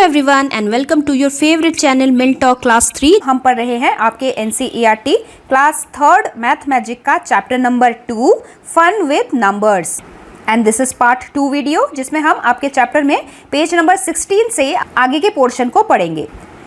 Everyone and welcome to your favourite channel mil talk class 3। हम पढ़ रहे हैं आपके NCERT class 3rd math magic का chapter number 2 fun with numbers and this is part 2 video, जिसमें हम आपके चैप्टर में पेज नंबर 16 से आगे के पोर्शन को पढ़ेंगे।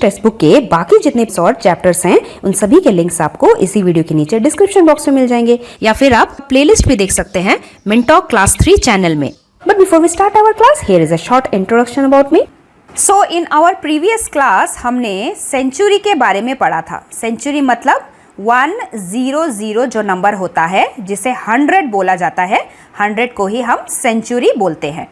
टेक्स्ट बुक के बाकी जितने शॉर्ट चैप्टर्स हैं उन सभी के लिंक्स आपको इसी वीडियो के नीचे डिस्क्रिप्शन बॉक्स में मिल जाएंगे, या फिर आप प्लेलिस्ट भी देख सकते हैं मिल टॉक क्लास 3 चैनल में। But before we start our class, here is a short introduction about me. So in our previous class हमने सेंचुरी के बारे में पढ़ा था। सेंचुरी मतलब 100 जो नंबर होता है जिसे 100 बोला जाता है, 100 को ही हम सेंचुरी बोलते हैं।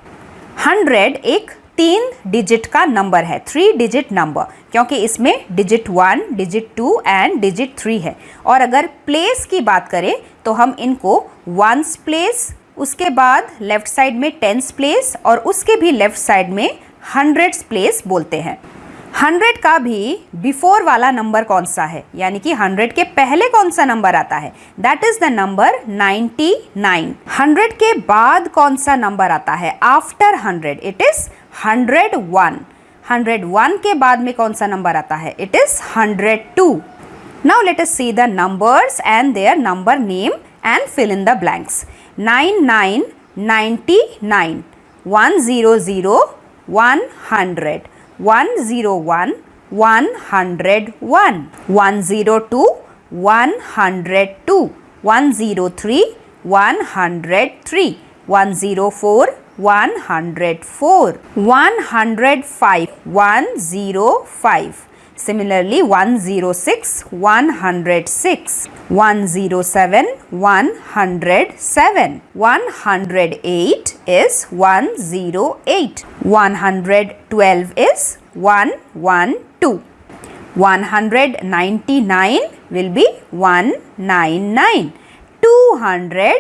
100 एक 3 डिजिट का नंबर है, 3 डिजिट नंबर, क्योंकि इसमें डिजिट 1, डिजिट 2 एंड डिजिट 3 है। और अगर प्लेस की बात करें तो हम इनको वंस प्लेस, उसके बाद लेफ्ट साइड में टेंस प्लेस और उसके भी लेफ्ट साइड में हंड्रेड्स प्लेस बोलते हैं। 100 का भी बिफोर वाला नंबर कौन सा है, यानी कि 100 के पहले कौन सा नंबर आता है, दैट इज द नंबर 99। 100 के बाद कौन सा नंबर आता है आफ्टर 100, इट इज 101। 101 के बाद में कौन सा नंबर आता है, it is 102। Now let us see the numbers and their number name and fill in the blanks. 99, 99, 100, 100, 101, 101, 102, 102, 103, 103, 104, 104, 105, 105. Similarly, 106, 106, 107, 107, 108 is 108, 112 is 112, 199 will be 199, 200,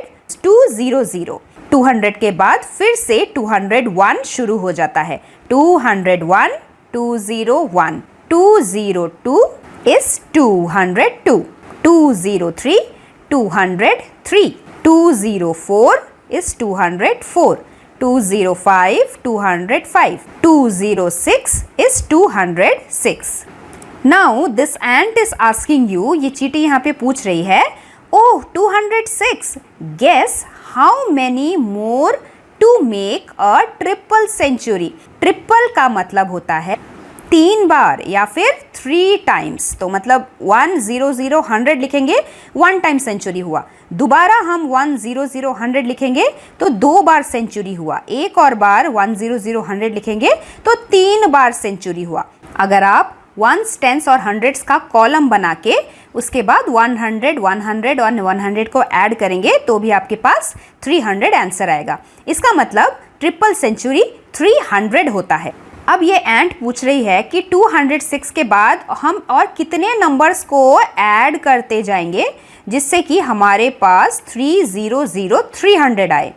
200, 200 के बाद फिर से 201 शुरू हो जाता है। 201, 201, 202 is 202, 203, 203, 204 is 204, 205, 205, 206 is 206. Now this ant is asking you, ये चींटी यहाँ पे पूछ रही है, oh 206, guess how many more to make a triple century. Triple का मतलब होता है 3 बार या फिर 3 टाइम्स, तो मतलब 100, 100 लिखेंगे 1 टाइम सेंचुरी हुआ। दोबारा हम 100, 100 लिखेंगे तो 2 बार सेंचुरी हुआ। एक और बार 100, 100 लिखेंगे तो 3 बार सेंचुरी हुआ। अगर आप वंस, टेंस और हंड्रेड्स का कॉलम बना के उसके बाद 100, 100 और 100 को ऐड करेंगे तो भी आपके पास 300 आंसर आएगा। इसका मतलब ट्रिपल सेंचुरी 300 होता है। अब ये एंट पूछ रही है कि 206 के बाद हम और कितने नंबर्स को ऐड करते जाएंगे जिससे कि हमारे पास 300 आए।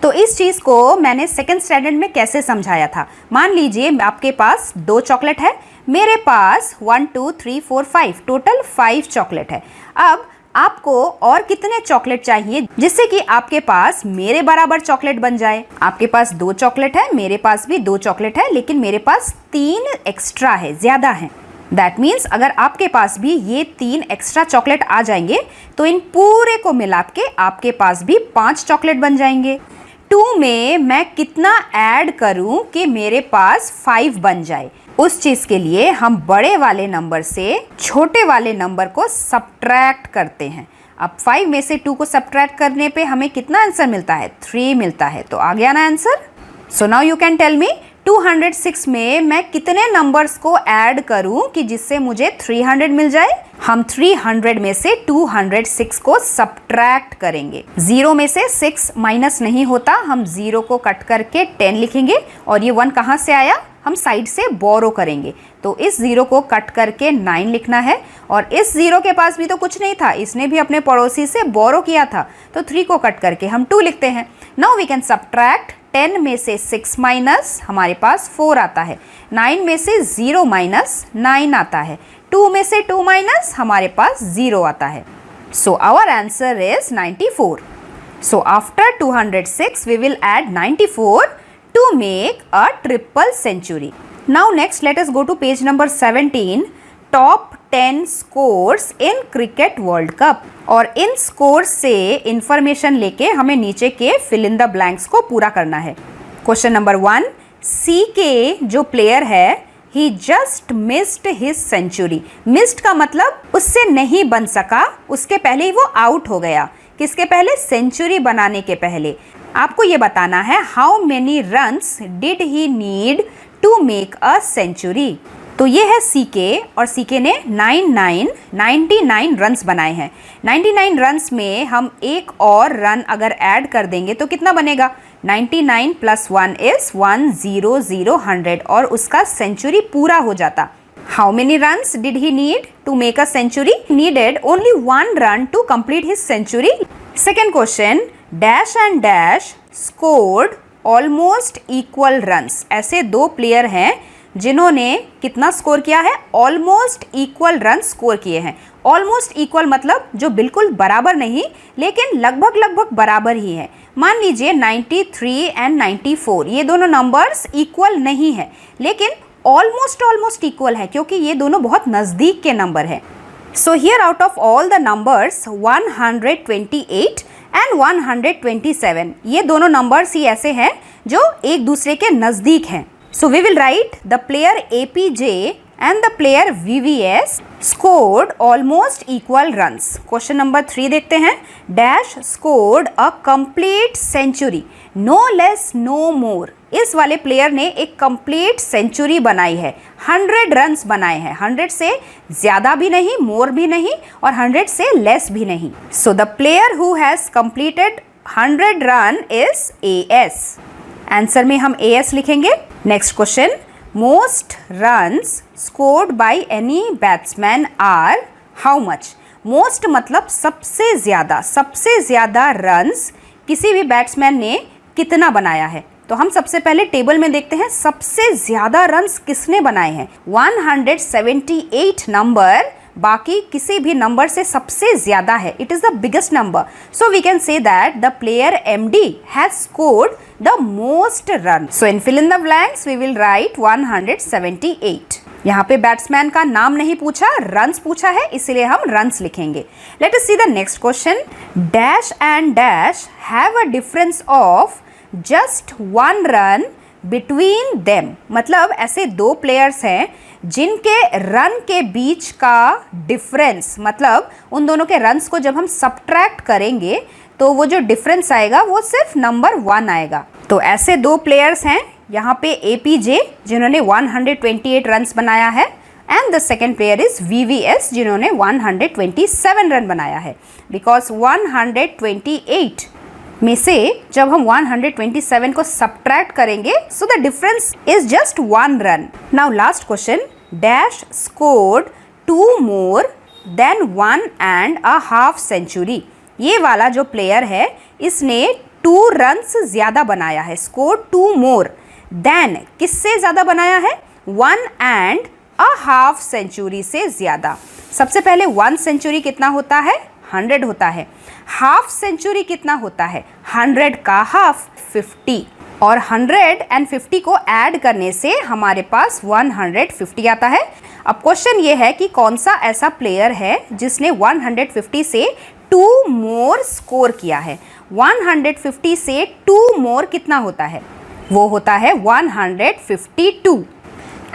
तो इस चीज़ को मैंने सेकंड स्टैंडर्ड में कैसे समझाया था। मान लीजिए आपके पास 2 चॉकलेट है, मेरे पास 1 2 3 4 5 टोटल 5 चॉकलेट है। अब आपको और कितने चॉकलेट चाहिए जिससे कि आपके पास मेरे बराबर चॉकलेट बन जाए। आपके पास 2 चॉकलेट है, मेरे पास भी 2 चॉकलेट है, लेकिन मेरे पास 3 एक्स्ट्रा है, ज़्यादा है। दैट मीन्स अगर आपके पास भी ये 3 एक्स्ट्रा चॉकलेट आ जाएंगे तो इन पूरे को मिला के आपके पास भी 5 चॉकलेट बन जाएंगे। 2 में मैं कितना ऐड करूं कि मेरे पास 5 बन जाए, उस चीज़ के लिए हम बड़े वाले नंबर से छोटे वाले नंबर को सब्ट्रैक्ट करते हैं। अब 5 में से 2 को सब्ट्रैक्ट करने पे हमें कितना आंसर मिलता है, 3 मिलता है। तो आ गया ना answer. So now you can tell me 206 में मैं कितने नंबर्स को ऐड करूं कि जिससे मुझे 300 मिल जाए। हम 300 में से 206 को सब्ट्रैक्ट करेंगे। 0 में से 6 माइनस नहीं होता, हम 0 को कट करके 10 लिखेंगे और ये 1 कहाँ से आया, हम साइड से बोरो करेंगे। तो इस 0 को कट करके 9 लिखना है और इस 0 के पास भी तो कुछ नहीं था, इसने भी अपने पड़ोसी से बोरो किया था, तो 3 को कट करके हम 2 लिखते हैं। नाउ वी कैन सब्ट्रैक्ट 10 में से 6 माइनस हमारे पास 4 आता है, 9 में से 0 माइनस 9 आता है, 2 में से 2 माइनस हमारे पास 0 आता है। So our answer is 94। So after 206 we will add 94 to make a triple century. Now next let us go to page number 17, top 10 scores in cricket world cup. और इन स्कोर्स से इंफॉर्मेशन लेके हमें नीचे के फिल इन द ब्लैंक्स को पूरा करना है। क्वेश्चन नंबर 1, सी के जो प्लेयर है ही just missed his century. Missed का मतलब उससे नहीं बन सका, उसके पहले ही वो आउट हो गया। किसके पहले? सेंचुरी बनाने के पहले। आपको ये बताना है how many runs did he need to make a century. तो ये है सीके और सीके ने 99 रन्स बनाए हैं। 99 रन्स में हम एक और रन अगर ऐड कर देंगे तो कितना बनेगा? 99 + 1 इज 100 और उसका सेंचुरी पूरा हो जाता। How many runs did he need to make a century? Needed only 1 run to complete his century. Second question, dash and dash scored almost equal runs. ऐसे दो प्लेयर हैं जिन्होंने कितना स्कोर किया है? ऑलमोस्ट इक्वल रन स्कोर किए हैं। Almost equal मतलब जो बिल्कुल बराबर नहीं लेकिन लगभग बराबर ही है। मान लीजिए 93 एंड 94, ये दोनों नंबर्स इक्वल नहीं है लेकिन ऑलमोस्ट इक्वल है क्योंकि ये दोनों बहुत नज़दीक के नंबर है। So here out of all the numbers 128 and 127, ये दोनों नंबर्स ही ऐसे हैं जो एक दूसरे के नज़दीक हैं। So we will write the player APJ and the player VVS scored almost equal runs. Question number 3 देखते हैं। Dash scored a complete century, no less no more. इस वाले प्लेयर ने एक कंप्लीट सेंचुरी बनाई है, 100 रन्स बनाए हैं। 100 से ज़्यादा भी नहीं, मोर भी नहीं और 100 से लेस भी नहीं। So the player who has completed 100 run is AS. Answer में हम AS लिखेंगे। Next question, most runs scored by any batsman are how much. Most मतलब सबसे ज़्यादा रन्स किसी भी बैट्समैन ने कितना बनाया है। तो हम सबसे पहले टेबल में देखते हैं सबसे ज़्यादा रन्स किसने बनाए हैं। 178 नंबर बाकी किसी भी नंबर से सबसे ज़्यादा है। It is the biggest number, so we can say that the player MD has scored the most run. So in fill in the blanks we will write 178। यहाँ पे बैट्समैन का नाम नहीं पूछा, रन्स पूछा है, इसलिए हम रन्स लिखेंगे। Let us see the next question, dash and dash have a difference of just 1 run between them. मतलब ऐसे दो प्लेयर्स हैं जिनके रन के बीच का डिफरेंस, मतलब उन दोनों के रन्स को जब हम सब्ट्रैक्ट करेंगे तो वो जो डिफरेंस आएगा वो सिर्फ नंबर 1 आएगा। तो ऐसे दो प्लेयर्स हैं यहाँ पे APJ जिन्होंने 128 रन्स बनाया है and the second player is VVS जिन्होंने 127 रन बनाया है। बिकॉज 128 में से जब हम 127 को सब्ट्रैक्ट करेंगे so the difference is just 1 run. Now last question, dash scored 2 more than 1.5 century. ये वाला जो प्लेयर है इसने 2 रन्स ज़्यादा बनाया है। स्कोर 2 मोर देन किससे ज़्यादा बनाया है? 1.5 सेंचुरी से ज़्यादा। सबसे पहले 1 सेंचुरी कितना होता है? 100 होता है। हाफ सेंचुरी कितना होता है? 100 का हाफ 50 और 150 को ऐड करने से हमारे पास 150 आता है। अब क्वेश्चन ये है कि कौन सा ऐसा प्लेयर है जिसने 150 से 2 मोर स्कोर किया है। 150 से 2 मोर कितना होता है? वो होता है 152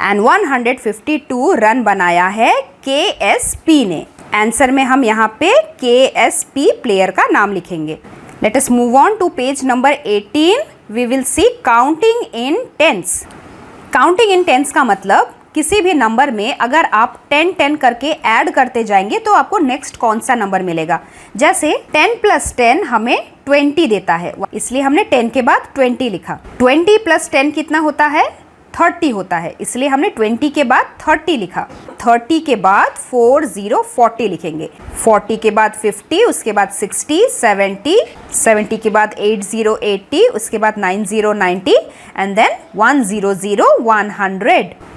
एंड 152 रन बनाया है KSP ने। आंसर में हम यहाँ पे KSP प्लेयर का नाम लिखेंगे। Let us move on to page number 18। We will see counting in tens. Counting in tens का मतलब किसी भी नंबर में अगर आप 10 करके ऐड करते जाएंगे तो आपको नेक्स्ट कौन सा नंबर मिलेगा। जैसे 10 + 10 हमें 20 देता है, इसलिए हमने 10 के बाद 20 लिखा। 20 + 10 कितना होता है? 30 होता है, इसलिए हमने 20 के बाद 30 लिखा। 30 के बाद 40 लिखेंगे। 40 के बाद 50, उसके बाद 60, 70, 70 के बाद 80, उसके बाद 90 एंड देन 100, 100।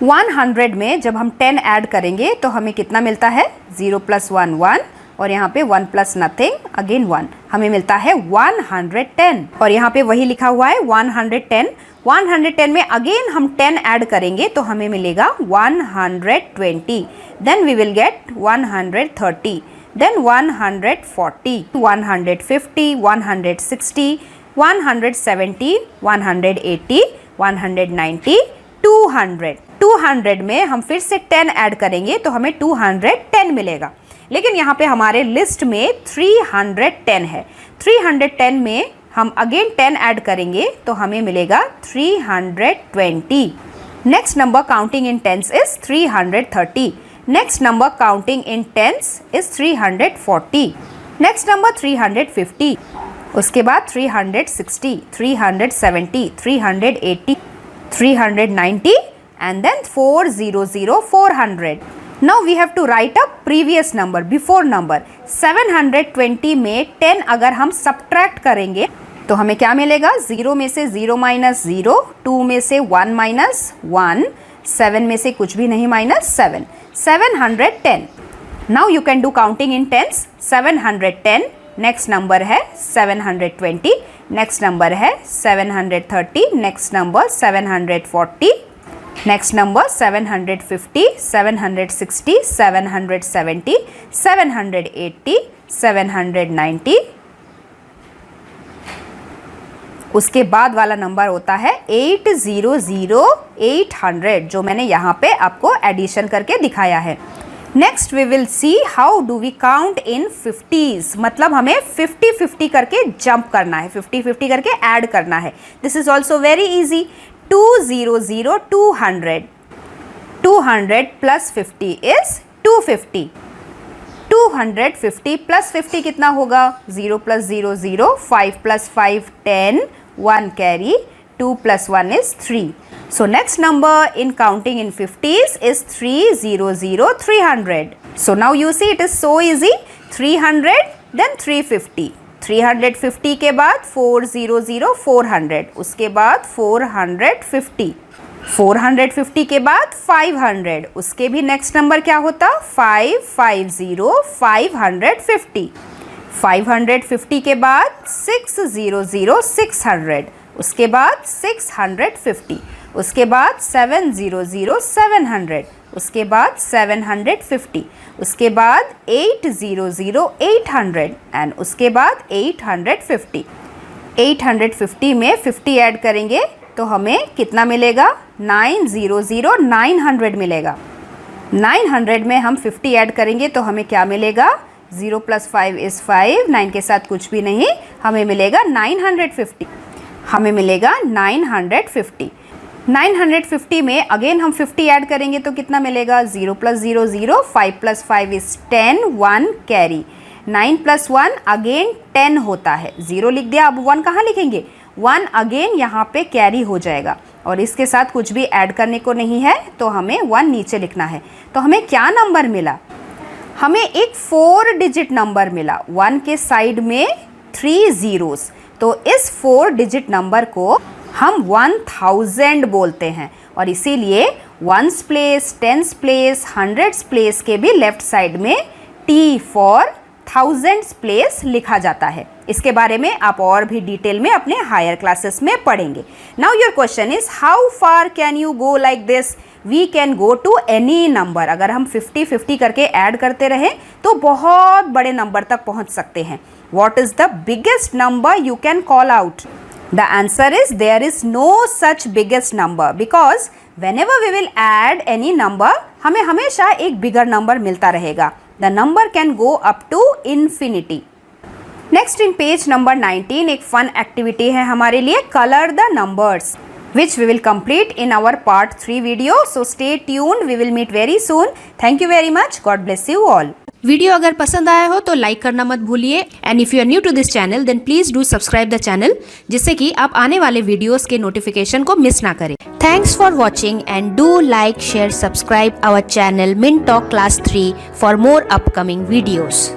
100 में जब हम 10 ऐड करेंगे तो हमें कितना मिलता है? 0 + 1 1, और यहाँ पे 1 प्लस नथिंग अगेन 1, हमें मिलता है 110। और यहाँ पे वही लिखा हुआ है 110। 110 में अगेन हम 10 ऐड करेंगे तो हमें मिलेगा 120। Then we will get 130, then 140, 150, 160, 170, 180, 190, 200। 200 में हम फिर से 10 ऐड करेंगे तो हमें 210 मिलेगा। लेकिन यहाँ पे हमारे लिस्ट में 310 है। 310 में हम अगेन 10 ऐड करेंगे तो हमें मिलेगा 320। Next number counting in tens is 330। Next number counting in tens is 340। Next number 350। उसके बाद 360, 370, 380, 390 and then 400, 400. Now we have to write a previous number, before number. 720 में 10 अगर हम subtract करेंगे तो हमें क्या मिलेगा? 0 में से 0 माइनस 0, 2 में से 1 माइनस 1, 7 में से कुछ भी नहीं minus 7, 710. Now you can do counting in tens. 710, next number है 720, नेक्स्ट नंबर है 730, नेक्स्ट नंबर 740, नेक्स्ट नंबर 750, 760, 770, 780, 790। उसके बाद वाला नंबर होता है 800, 800, जो मैंने यहाँ पे आपको एडिशन करके दिखाया है। Next we will see how do we count in 50s, मतलब हमें 50-50 करके जंप करना है, 50-50 करके ऐड करना है। This is also very easy. 200, 200, 200 plus 50 is 250। 250 plus 50 कितना होगा? 0 plus 0 0, 5 plus 5 10, 1 carry, 2 plus 1 is 3. So next number in counting in 50s is 300, 300. So now you see it is so easy. 300 then 350. 350 के बाद 400, 400. उसके बाद 450. 450 के बाद 500. उसके भी नेक्स्ट नंबर क्या होता? 550, 550. 550 के बाद 600, 600. उसके बाद 650, उसके बाद 700, 700, उसके बाद 750, उसके बाद 800, 800 एंड उसके बाद 850। 850 में 50 ऐड करेंगे तो हमें कितना मिलेगा? 900, 900 मिलेगा। 900 में हम 50 ऐड करेंगे तो हमें क्या मिलेगा? 0 प्लस 5 इज़ 5, 9 के साथ कुछ भी नहीं, हमें मिलेगा 950। हमें मिलेगा 950। 950 में अगेन हम 50 ऐड करेंगे तो कितना मिलेगा? 0 plus 0 0, 5 plus 5 is 10, 1 carry, 9 plus 1 again 10 होता है। 0 लिख दिया, अब 1 कहाँ लिखेंगे? 1 अगेन यहाँ पे कैरी हो जाएगा और इसके साथ कुछ भी ऐड करने को नहीं है तो हमें 1 नीचे लिखना है। तो हमें क्या नंबर मिला? हमें एक 4 डिजिट नंबर मिला। 1 के साइड में 3 zeros, तो इस 4 डिजिट नंबर को हम 1000 बोलते हैं और इसीलिए 1s place, 10s place, 100s place के भी लेफ्ट साइड में T फॉर 1000s प्लेस लिखा जाता है। इसके बारे में आप और भी डिटेल में अपने हायर क्लासेस में पढ़ेंगे। Now your question is how far can you go like this? We can go to any number. अगर हम 50-50 करके ऐड करते रहें तो बहुत बड़े नंबर तक पहुंच सकते हैं। What is the biggest number you can call out? The answer is there is no such biggest number because whenever we will add any number, हमें हमेशा एक bigger number मिलता रहेगा। The number can go up to infinity. Next in page number 19 एक fun activity है हमारे लिए, color the numbers, which we will complete in our part 3 video. So stay tuned. We will meet very soon. Thank you very much. God bless you all. Video अगर पसंद आया हो तो like करना मत भूलिए and if you are new to this channel then please do subscribe the channel, जिससे कि आप आने वाले वीडियोस के नोटिफिकेशन को मिस ना करें। Thanks for watching and do like share subscribe our channel min talk class 3 for more upcoming videos.